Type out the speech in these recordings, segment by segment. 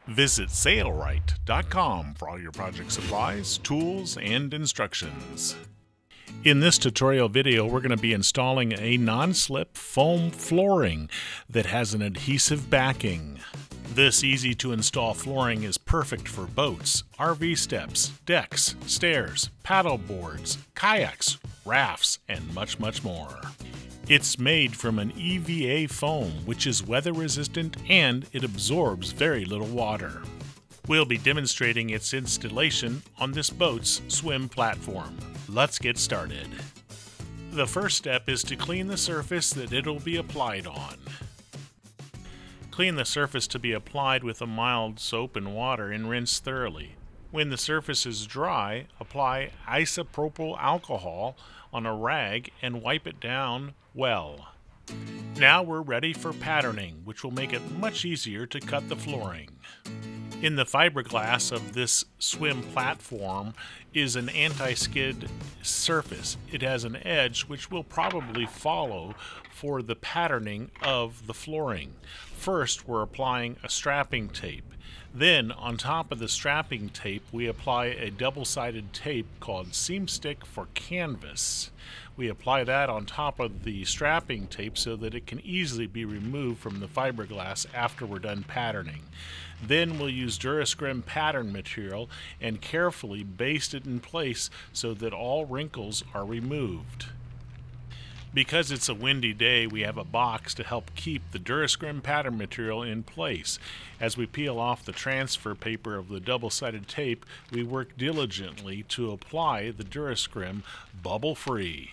Visit sailrite.com for all your project supplies, tools, and instructions. In this tutorial video, we're going to be installing a non-slip foam flooring that has an adhesive backing. This easy-to-install flooring is perfect for boats, RV steps, decks, stairs, paddle boards, kayaks, rafts, and much, much more. It's made from an EVA foam, which is weather-resistant and it absorbs very little water. We'll be demonstrating its installation on this boat's swim platform. Let's get started. The first step is to clean the surface that it'll be applied on. Clean the surface to be applied with a mild soap and water and rinse thoroughly. When the surface is dry, apply isopropyl alcohol on a rag and wipe it down well. Now we're ready for patterning, which will make it much easier to cut the flooring. In the fiberglass of this swim platform is an anti-skid surface. It has an edge which will probably follow for the patterning of the flooring. First, we're applying a strapping tape. Then, on top of the strapping tape, we apply a double-sided tape called seam stick for canvas. We apply that on top of the strapping tape so that it can easily be removed from the fiberglass after we're done patterning. Then we'll use Durascrim pattern material and carefully baste it in place so that all wrinkles are removed. Because it's a windy day, we have a box to help keep the Durascrim pattern material in place. As we peel off the transfer paper of the double-sided tape, we work diligently to apply the Durascrim bubble-free.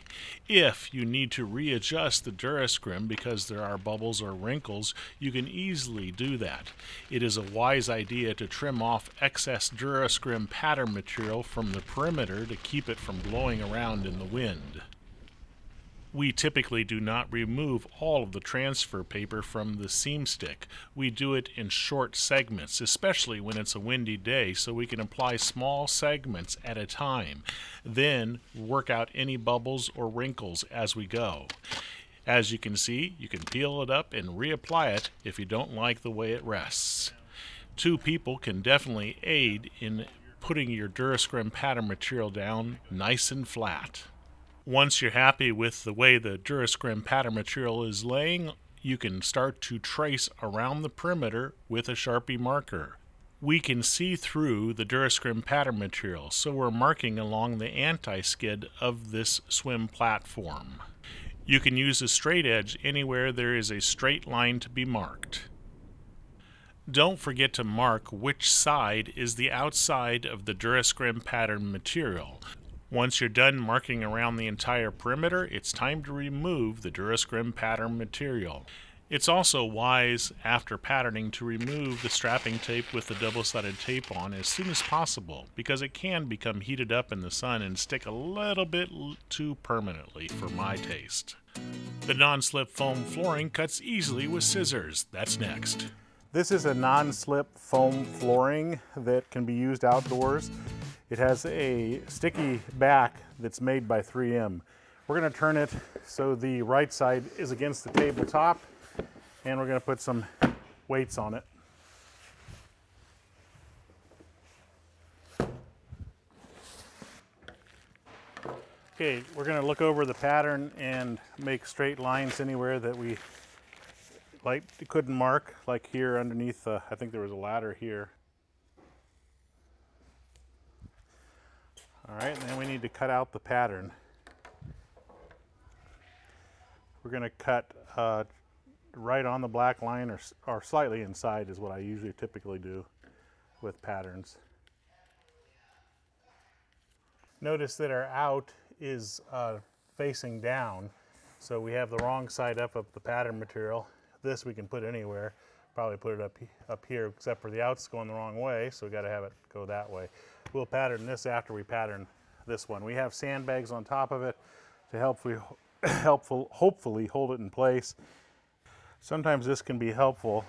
If you need to readjust the Durascrim because there are bubbles or wrinkles, you can easily do that. It is a wise idea to trim off excess Durascrim pattern material from the perimeter to keep it from blowing around in the wind. We typically do not remove all of the transfer paper from the seam stick. We do it in short segments, especially when it's a windy day, so we can apply small segments at a time. Then work out any bubbles or wrinkles as we go. As you can see, you can peel it up and reapply it if you don't like the way it rests. Two people can definitely aid in putting your Durascrim pattern material down nice and flat. Once you're happy with the way the Durascrim pattern material is laying, you can start to trace around the perimeter with a Sharpie marker. We can see through the Durascrim pattern material, so we're marking along the anti-skid of this swim platform. You can use a straight edge anywhere there is a straight line to be marked. Don't forget to mark which side is the outside of the Durascrim pattern material. Once you're done marking around the entire perimeter, it's time to remove the Durascrim pattern material. It's also wise after patterning to remove the strapping tape with the double-sided tape on as soon as possible, because it can become heated up in the sun and stick a little bit too permanently for my taste. The non-slip foam flooring cuts easily with scissors. That's next. This is a non-slip foam flooring that can be used outdoors. It has a sticky back that's made by 3M. We're going to turn it so the right side is against the tabletop, and we're going to put some weights on it. Okay, we're going to look over the pattern and make straight lines anywhere that we couldn't mark, like here underneath, I think there was a ladder here. All right, and then we need to cut out the pattern. We're going to cut right on the black line or slightly inside is what I usually typically do with patterns. Notice that our out is facing down, so we have the wrong side up of the pattern material. This we can put anywhere. Probably put it up here, except for the out's going the wrong way, so we got to have it go that way. We'll pattern this after we pattern this one. We have sandbags on top of it to hopefully hold it in place. Sometimes this can be helpful.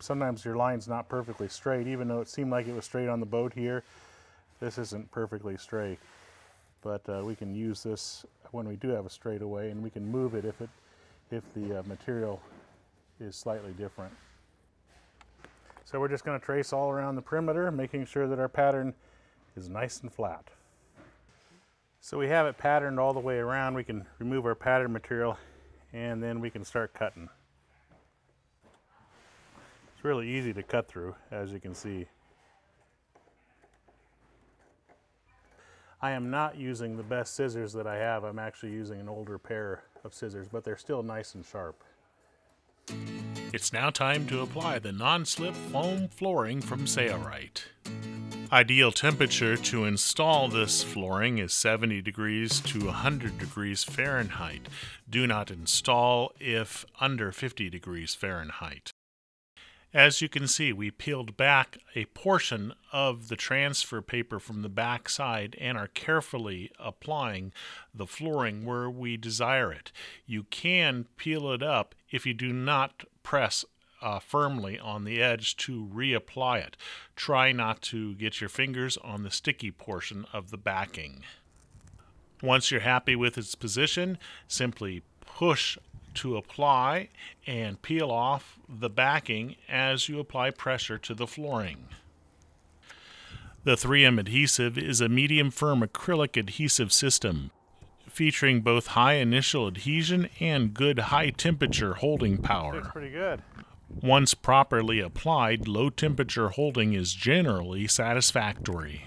Sometimes your line's not perfectly straight, even though it seemed like it was straight on the boat here. This isn't perfectly straight, but we can use this when we do have a straightaway, and we can move it if the material is slightly different. So we're just going to trace all around the perimeter, making sure that our pattern is nice and flat. So we have it patterned all the way around. We can remove our pattern material and then we can start cutting. It's really easy to cut through, as you can see. I am not using the best scissors that I have. I'm actually using an older pair of scissors, but they're still nice and sharp. It's now time to apply the non-slip foam flooring from Sailrite. Ideal temperature to install this flooring is 70 degrees to 100 degrees Fahrenheit. Do not install if under 50 degrees Fahrenheit. As you can see, we peeled back a portion of the transfer paper from the back side and are carefully applying the flooring where we desire it. You can peel it up if you do not press firmly on the edge to reapply it. Try not to get your fingers on the sticky portion of the backing. Once you're happy with its position, simply push to apply and peel off the backing as you apply pressure to the flooring. The 3M adhesive is a medium firm acrylic adhesive system featuring both high initial adhesion and good high temperature holding power. It's pretty good. Once properly applied, low temperature holding is generally satisfactory.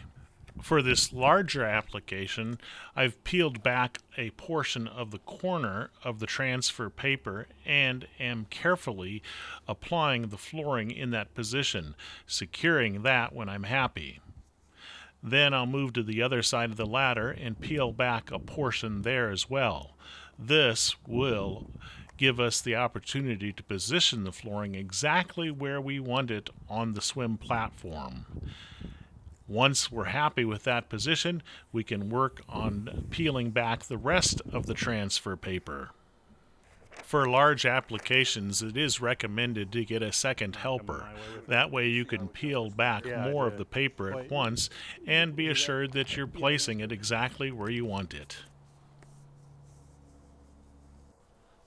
For this larger application, I've peeled back a portion of the corner of the transfer paper and am carefully applying the flooring in that position, securing that when I'm happy. Then I'll move to the other side of the ladder and peel back a portion there as well. This will give us the opportunity to position the flooring exactly where we want it on the swim platform. Once we're happy with that position, we can work on peeling back the rest of the transfer paper. For large applications, it is recommended to get a second helper. That way you can peel back more of the paper at once and be assured that you're placing it exactly where you want it.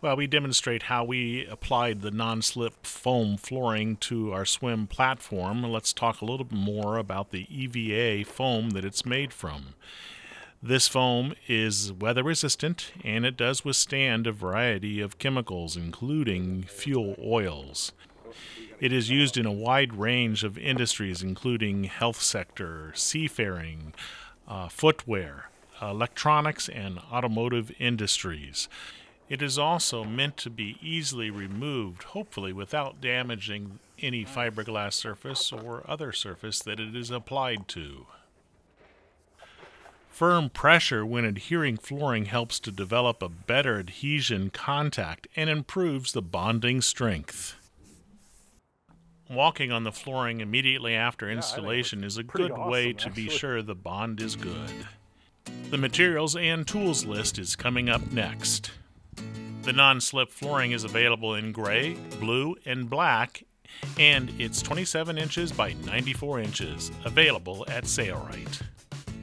Well, we demonstrate how we applied the non-slip foam flooring to our swim platform. Let's talk a little bit more about the EVA foam that it's made from. This foam is weather resistant and it does withstand a variety of chemicals, including fuel oils. It is used in a wide range of industries, including health sector, seafaring, footwear, electronics, and automotive industries. It is also meant to be easily removed, hopefully without damaging any fiberglass surface or other surface that it is applied to. Firm pressure when adhering flooring helps to develop a better adhesion contact and improves the bonding strength. Walking on the flooring immediately after installation is a good way to be sure the bond is good. The materials and tools list is coming up next. The non-slip flooring is available in gray, blue, and black, and it's 27 inches by 94 inches, available at Sailrite.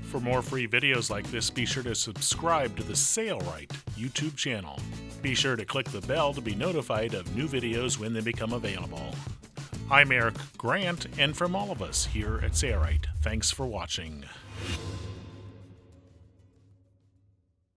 For more free videos like this, be sure to subscribe to the Sailrite YouTube channel. Be sure to click the bell to be notified of new videos when they become available. I'm Eric Grant, and from all of us here at Sailrite, thanks for watching.